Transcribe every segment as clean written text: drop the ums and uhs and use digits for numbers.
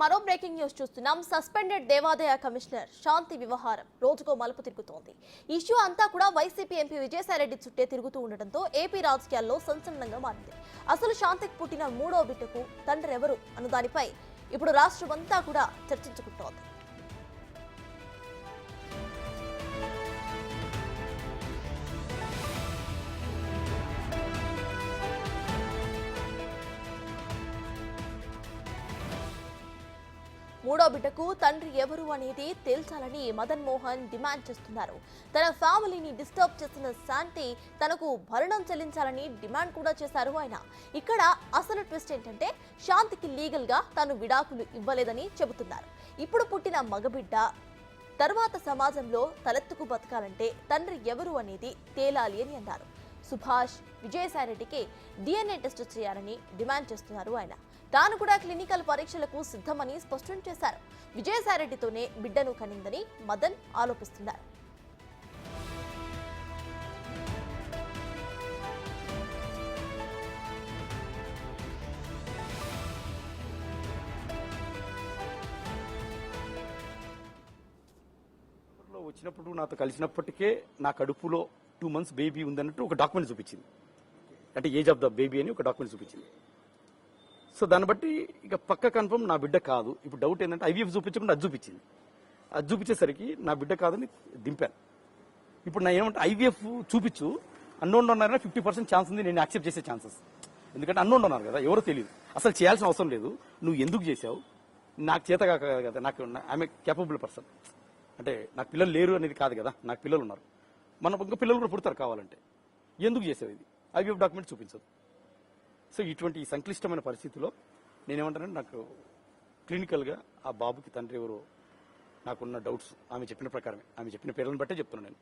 మరో breaking news చూస్తున్నాం. Suspended దేవాదాయ కమిషనర్ శాంతి వ్యవహారం రోజుకో మలుపు తిరుగుతోంది. ఇష్యూ అంతా కూడా వైసీపీ ఎంపీ విజయసాయిరెడ్డి చుట్టే తిరుగుతూ ఉండడంతో ఏపీ రాజకీయాల్లో సంచలనంగా మారింది. అసలు శాంతికి పుట్టిన మూడో బిడ్డకు తండ్రి ఎవరు అన్న దానిపై ఇప్పుడు రాష్ట్రమంతా కూడా చర్చించుకుంటోంది. మూడో బిడ్డకు తండ్రి ఎవరు అనేది తేల్చాలని మదన్ మోహన్ డిమాండ్ చేస్తున్నారు. తన ఫ్యామిలీని డిస్టర్బ్ చేసిన శాంతి తనకు భరణం చెల్లించాలని డిమాండ్ కూడా చేశారు ఆయన. ఇక్కడ అసలు ట్విస్ట్ ఏంటంటే శాంతికి లీగల్ గా తాను విడాకులు ఇవ్వలేదని చెబుతున్నారు. ఇప్పుడు పుట్టిన మగబిడ్డ తర్వాత సమాజంలో తలెత్తుకు బతకాలంటే తండ్రి ఎవరు అనేది తేలాలి అని అన్నారు. సుభాష్ విజయసాయిరెడ్డికి DNA టెస్ట్ చేయాలని డిమాండ్ చేస్తున్నారు ఆయన. తాను కూడా క్లినికల్ పరీక్షలకు సిద్ధమని స్పష్టం చేశారు. విజయసాయిరెడ్డితోనే బిడ్డను కనిందని మదన్ ఆరోపిస్తున్నారు. వచ్చినప్పుడు నాతో కలిసినప్పటికే నా కడుపులో 2 months బేబీ ఉందన్నట్టు ఒక డాక్యుమెంట్ చూపించింది. అంటే ఏజ్ ఆఫ్ ద బేబీ అని ఒక డాక్యుమెంట్ చూపించింది. సో దాన్ని బట్టి ఇక పక్క కన్ఫర్మ్ నా బిడ్డ కాదు. ఇప్పుడు డౌట్ ఏంటంటే IVF చూపించకుండా అది చూపించింది. అది చూపించేసరికి నా బిడ్డ కాదని దింపాను. ఇప్పుడు నా ఏమంటే IVF చూపించు అన్నోన్ ఉన్నారని 50% ఛాన్స్ ఉంది, నేను యాక్సెప్ట్ చేసే ఛాన్సెస్. ఎందుకంటే అన్నోన్ ఉన్నారు కదా, ఎవరో తెలియదు, అసలు చేయాల్సిన అవసరం లేదు. నువ్వు ఎందుకు చేసావు, నాకు చేత కాక కదా, నాకు ఐఎమ్ కేపబుల్ పర్సన్. అంటే నాకు పిల్లలు లేరు అనేది కాదు కదా, నాకు పిల్లలు ఉన్నారు. మన ఇంకా పిల్లలు కూడా పుడతారు కావాలంటే. ఎందుకు చేసావు ఇది, IVF డాక్యుమెంట్ చూపించదు. సో ఇటువంటి సంక్లిష్టమైన పరిస్థితిలో నేనేమంటానంటే నాకు క్లినికల్గా ఆ బాబుకి తండ్రి ఎవరో నాకున్న డౌట్స్ ఆమె చెప్పిన ప్రకారమే, ఆమె చెప్పిన పేర్లను బట్టే చెప్తున్నాను నేను.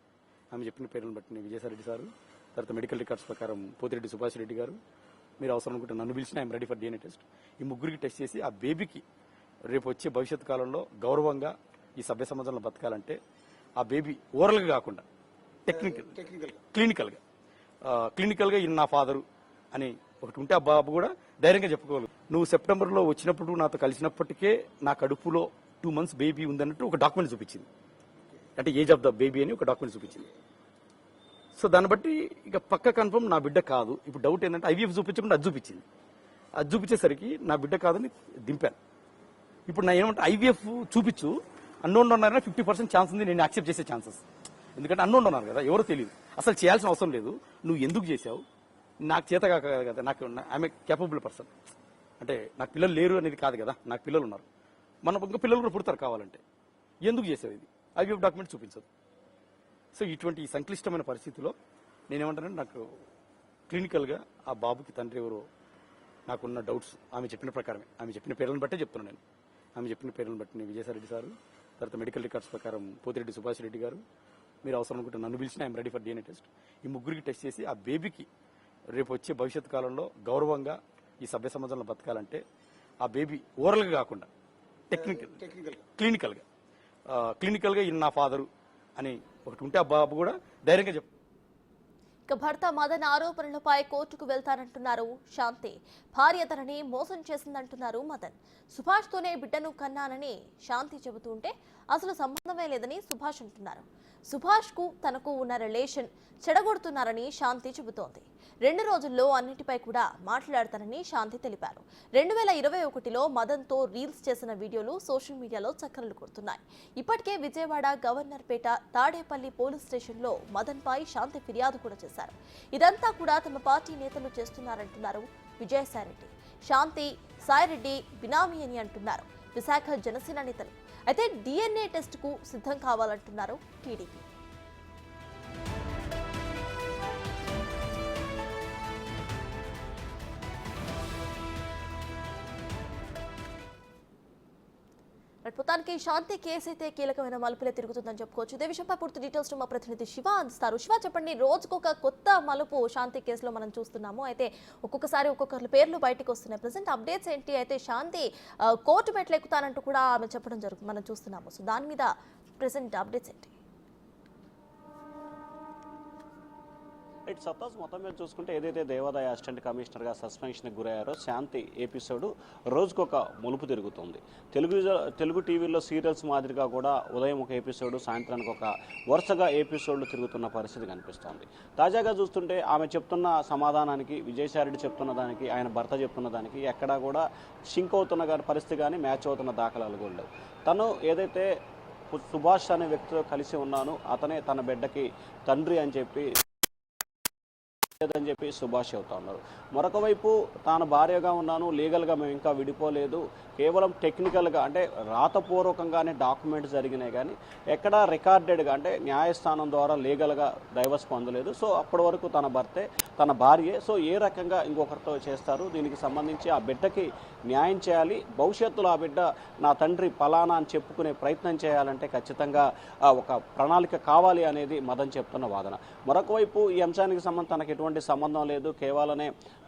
ఆమె చెప్పిన పేర్లను బట్టి నేను విజయసాయిరెడ్డి సారు, తర్వాత మెడికల్ రికార్డ్స్ ప్రకారం పోతిరెడ్డి సుభాష్ రెడ్డి గారు, మీరు అవసరం అనుకుంటే నన్ను పిలిచిన I'm ready for DNA test. ఈ ముగ్గురికి టెస్ట్ చేసి ఆ బేబీకి రేపు వచ్చే భవిష్యత్ కాలంలో గౌరవంగా ఈ సభ్య సమాజంలో బతకాలంటే ఆ బేబీ ఓరల్గా కాకుండా క్లినికల్గా ఈయన నా ఫాదరు అని ఒకటి ఉంటే ఆ బాబు కూడా ధైర్యంగా చెప్పుకోవాలి. నువ్వు సెప్టెంబర్లో వచ్చినప్పుడు నాతో కలిసినప్పటికే నా కడుపులో 2 months బేబీ ఉందన్నట్టు ఒక డాక్యుమెంట్ చూపించింది. అంటే ఏజ్ ఆఫ్ ద బేబీ అని ఒక డాక్యుమెంట్ చూపించింది. సో దాన్ని బట్టి ఇక పక్క కన్ఫర్మ్ నా బిడ్డ కాదు. ఇప్పుడు డౌట్ ఏంటంటే IVF చూపించకుండా అది చూపించింది. అది చూపించేసరికి నా బిడ్డ కాదని దింపాను. ఇప్పుడు నా ఏమంటే IVF చూపించు అన్నోన్ ఉన్నారని 50% ఛాన్స్ ఉంది, నేను యాక్సెప్ట్ చేసే ఛాన్సెస్. ఎందుకంటే అన్నోన్ ఉన్నారు కదా, ఎవరో తెలియదు, అసలు చేయాల్సిన అవసరం లేదు. నువ్వు ఎందుకు చేసావు, నాకు చేత కాక కదా, నాకు ఐఎమ్ కేపబుల్ పర్సన్. అంటే నాకు పిల్లలు లేరు అనేది కాదు కదా, నాకు పిల్లలు ఉన్నారు. మన ఇంకా పిల్లలు కూడా పుడతారు కావాలంటే. ఎందుకు చేసావు ఇది, IVF డాక్యుమెంట్ చూపించదు. సో ఇటువంటి సంక్లిష్టమైన పరిస్థితిలో నేనేమంటానంటే నాకు క్లినికల్గా ఆ బాబుకి తండ్రి ఎవరో నాకున్న డౌట్స్ ఆమె చెప్పిన ప్రకారమే, ఆమె చెప్పిన పేర్లను బట్టే చెప్తున్నాను నేను. ఆమె చెప్పిన పేర్లను బట్టి నేను విజయసాయిరెడ్డి సారు, తర్వాత మెడికల్ రికార్డ్స్ ప్రకారం పోతిరెడ్డి సుభాష్ రెడ్డి గారు, మీరు అవసరం అనుకుంటే నన్ను పిలిచిన I'm ready for DNA test. ఈ ముగ్గురికి టెస్ట్ చేసి ఆ బేబీకి రేపు వచ్చే భవిష్యత్ కాలంలో గౌరవంగా ఈ సభ్య సమాజంలో బతకాలంటే ఆ బేబీ ఓరల్గా కాకుండా క్లినికల్గా ఈయన నా ఫాదరు అని ఒకటి ఉంటే ఆ బాబు కూడా ధైర్యంగా చెప్పు. ఇక భర్త మదన్ ఆరోపణలపై కోర్టుకు వెళ్తానంటున్నారు శాంతి. భార్య తనని మోసం చేసిందంటున్నారు మదన్. సుభాష్ తోనే బిడ్డను కన్నానని శాంతి చెబుతుంటే అసలు సంబంధమే లేదని సుభాష్ అంటున్నారు. సుభాష్ కు తనకు ఉన్న రిలేషన్ చెడగొడుతున్నారని శాంతి చెబుతోంది. 2 రోజుల్లో అన్నిటిపై కూడా మాట్లాడతానని శాంతి తెలిపారు. 2021లో మదన్ తో రీల్స్ చేసిన వీడియోలు సోషల్ మీడియాలో చక్కర్లు కొడుతున్నాయి. ఇప్పటికే విజయవాడ గవర్నర్పేట తాడేపల్లి పోలీస్ స్టేషన్లో మదన్ పై శాంతి ఫిర్యాదు కూడా చేశారు. ఇదంతా కూడా తమ పార్టీ నేతలు చేస్తున్నారంటున్నారు విజయసాయిరెడ్డి. శాంతి సాయిరెడ్డి బినామీ అని అంటున్నారు విశాఖ జనసేన నేతలు. అయితే DNA టెస్ట్ కు సిద్ధం కావాలంటున్నారు టీడీపీ. మొత్తానికి శాంతి కేసు అయితే కీలకమైన మలుపులే తిరుగుతుందని చెప్పుకోవచ్చు. ఇదే విషయంపై పూర్తి డీటెయిల్స్ మా ప్రతినిధి శివ అందిస్తారు. శివ, చెప్పండి, రోజుకొక కొత్త మలుపు శాంతి కేసులో మనం చూస్తున్నాము. అయితే ఒక్కొక్కసారి ఒక్కొక్కరి పేర్లు బయటకు వస్తున్నాయి. ప్రెసెంట్ అప్డేట్స్ ఏంటి? అయితే శాంతి కోర్టు మెట్లు ఎక్కుతానంటూ కూడా ఆమె చెప్పడం జరుగుతుంది, మనం చూస్తున్నాము. సో దాని మీద ప్రెసెంట్ అప్డేట్స్ ఏంటి? రైట్ సత్తాస్ మొత్తం మీద చూసుకుంటే ఏదైతే దేవాదాయ అసిస్టెంట్ కమిషనర్గా సస్పెన్షన్కి గురయ్యారో శాంతి ఎపిసోడ్ రోజుకొక మలుపు తిరుగుతుంది. తెలుగు టీవీలో సీరియల్స్ మాదిరిగా కూడా ఉదయం ఒక ఎపిసోడ్, సాయంత్రానికి ఒక వరుసగా ఎపిసోడ్లు తిరుగుతున్న పరిస్థితి కనిపిస్తోంది. తాజాగా చూస్తుంటే ఆమె చెప్తున్న సమాధానానికి, విజయసాయిరెడ్డి చెప్తున్న దానికి, ఆయన భర్త చెప్తున్న దానికి ఎక్కడా కూడా షింక్ అవుతున్న పరిస్థితి కానీ మ్యాచ్ అవుతున్న దాఖలాలు కూడా లేవు. తను ఏదైతే సుభాష్ అనే వ్యక్తితో కలిసి ఉన్నాను, అతనే తన బిడ్డకి తండ్రి అని చెప్పి సుభాష్ చెబుతా ఉన్నారు. మరొక వైపు తాను భార్యగా ఉన్నాను, లీగల్గా మేము ఇంకా విడిపోలేదు, కేవలం టెక్నికల్గా అంటే రాతపూర్వకంగానే డాక్యుమెంట్స్ జరిగినాయి కానీ ఎక్కడా రికార్డెడ్గా అంటే న్యాయస్థానం ద్వారా లీగల్గా డైవర్స్ పొందలేదు. సో అప్పటి వరకు తన భర్తే, తన భార్యే. సో ఏ రకంగా ఇంకొకరితో చేస్తారు, దీనికి సంబంధించి ఆ బిడ్డకి న్యాయం చేయాలి, భవిష్యత్తులో ఆ బిడ్డ నా తండ్రి ఫలానా అని చెప్పుకునే ప్రయత్నం చేయాలంటే ఖచ్చితంగా ఒక ప్రణాళిక కావాలి అనేది మదన్ చెప్తున్న వాదన. మరొక వైపు ఈ అంశానికి సంబంధించి తనకు ఎటువంటి సంబంధం లేదు, కేవలమే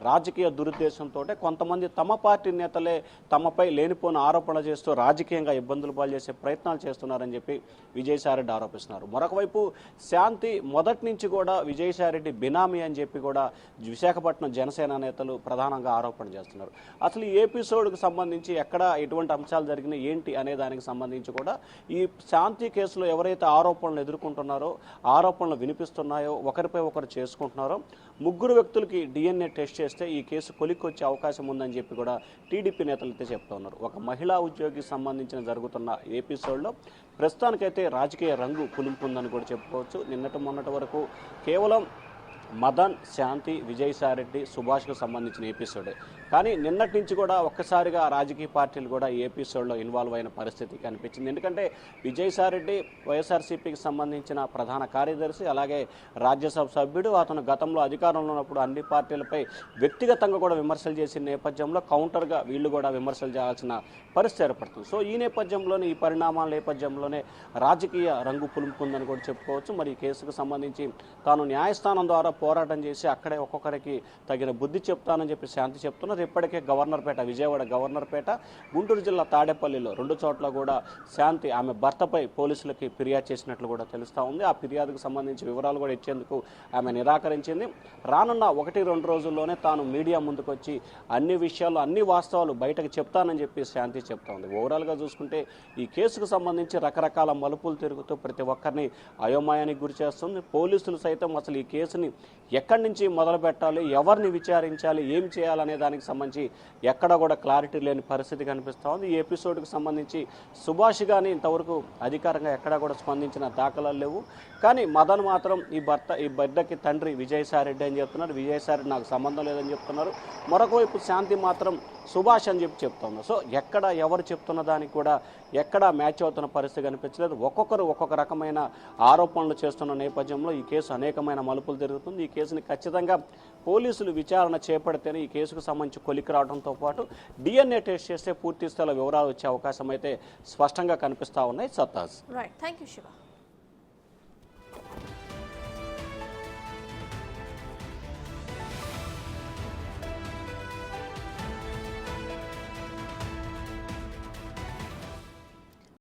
రాజకీయ దురుద్దేశంతో కొంతమంది తమ పార్టీ నేతలే తమపై లేనిపోయిన ఆరోపణలు చేస్తూ రాజకీయంగా ఇబ్బందులు పాలు చేసే ప్రయత్నాలు చేస్తున్నారని చెప్పి విజయసాయిరెడ్డి ఆరోపిస్తున్నారు. మరొక వైపు శాంతి మొదటి నుంచి కూడా విజయసాయిరెడ్డి బినామీ అని చెప్పి కూడా విశాఖపట్నం జనసేన నేతలు ప్రధానంగా ఆరోపణ చేస్తున్నారు. అసలు ఈ ఎపిసోడ్కు సంబంధించి ఎక్కడ ఎటువంటి అంశాలు జరిగినాయి ఏంటి అనే దానికి సంబంధించి కూడా ఈ శాంతి కేసులో ఎవరైతే ఆరోపణలు ఎదుర్కొంటున్నారో, ఆరోపణలు వినిపిస్తున్నాయో, ఒకరిపై ఒకరు చేసుకుంటున్నారో ముగ్గురు వ్యక్తులకి DNA టెస్ట్ చేస్తే ఈ కేసు కొలిక్కొచ్చే అవకాశం ఉందని చెప్పి కూడా టీడీపీ నేతలు అయితే చెప్తున్నారు. ఒక మహిళా ఉద్యోగికి సంబంధించిన జరుగుతున్న ఎపిసోడ్లో ప్రస్తుతానికైతే రాజకీయ రంగు పులుంపుందని కూడా చెప్పుకోవచ్చు. నిన్నటి మొన్నటి వరకు కేవలం మదన్, శాంతి, విజయసాయిరెడ్డి, సుభాష్కు సంబంధించిన ఎపిసోడే. కానీ నిన్నటి నుంచి కూడా ఒక్కసారిగా రాజకీయ పార్టీలు కూడా ఈ ఎపిసోడ్లో ఇన్వాల్వ్ అయిన పరిస్థితి కనిపించింది. ఎందుకంటే విజయసాయిరెడ్డి వైఎస్ఆర్సీపీకి సంబంధించిన ప్రధాన కార్యదర్శి, అలాగే రాజ్యసభ సభ్యుడు. అతను గతంలో అధికారంలో ఉన్నప్పుడు అన్ని పార్టీలపై వ్యక్తిగతంగా కూడా విమర్శలు చేసిన నేపథ్యంలో కౌంటర్గా వీళ్ళు కూడా విమర్శలు చేయాల్సిన పరిస్థితి ఏర్పడుతుంది. సో ఈ నేపథ్యంలోనే, ఈ పరిణామాల నేపథ్యంలోనే రాజకీయ రంగు పులుముకుందని కూడా చెప్పుకోవచ్చు. మరి ఈ కేసుకు సంబంధించి తాను న్యాయస్థానం ద్వారా పోరాటం చేసి అక్కడే ఒక్కొక్కరికి తగిన బుద్ధి చెప్తానని చెప్పి శాంతి చెప్తున్నారు. ఇప్పటికే గవర్నర్పేట, విజయవాడ గవర్నర్పేట, గుంటూరు జిల్లా తాడేపల్లిలో 2 చోట్ల కూడా శాంతి ఆమె భర్తపై పోలీసులకి ఫిర్యాదు చేసినట్లు కూడా తెలుస్తూ ఉంది. ఆ ఫిర్యాదుకు సంబంధించి వివరాలు కూడా ఇచ్చేందుకు ఆమె నిరాకరించింది. రానున్న 1-2 రోజుల్లోనే తాను మీడియా ముందుకు వచ్చి అన్ని విషయాలు, అన్ని వాస్తవాలు బయటకు చెప్తానని చెప్పి శాంతి చెప్తా ఉంది. ఓవరాల్గా చూసుకుంటే ఈ కేసుకు సంబంధించి రకరకాల మలుపులు తిరుగుతూ ప్రతి ఒక్కరిని అయోమయానికి గురి చేస్తుంది. పోలీసులు సైతం అసలు ఈ కేసుని ఎక్కడి నుంచి మొదలు పెట్టాలి, ఎవరిని విచారించాలి, ఏం చేయాలనే దానికి సంబంధించి ఎక్కడ కూడా క్లారిటీ లేని పరిస్థితి కనిపిస్తూ ఉంది. ఈ ఎపిసోడ్కి సంబంధించి సుభాష్ కానీ ఇంతవరకు అధికారంగా ఎక్కడా కూడా స్పందించిన దాఖలాలు లేవు. కానీ మదన్ మాత్రం ఈ బిడ్డకి తండ్రి విజయసాయిరెడ్డి అని చెప్తున్నారు. విజయసాయిరెడ్డి నాకు సంబంధం లేదని చెప్తున్నారు. మరొక వైపు శాంతి మాత్రం సుభాష్ అని చెప్పి చెప్తున్నారు. సో ఎక్కడ ఎవరు చెప్తున్న దానికి కూడా ఎక్కడా మ్యాచ్ అవుతున్న పరిస్థితి కనిపించలేదు. ఒక్కొక్కరు ఒక్కొక్క రకమైన ఆరోపణలు చేస్తున్న నేపథ్యంలో ఈ కేసు అనేకమైన మలుపులు తిరుగుతుంది. ఈ కేసుని ఖచ్చితంగా పోలీసులు విచారణ చేపడితేనే ఈ కేసుకు సంబంధించి కొలికి రావడంతో పాటు DNA టెస్ట్ చేస్తే పూర్తి స్థాయిలో వివరాలు వచ్చే అవకాశం అయితే స్పష్టంగా కనిపిస్తూ ఉన్నాయి. సత్తాజ్. Right, thank you Shiva.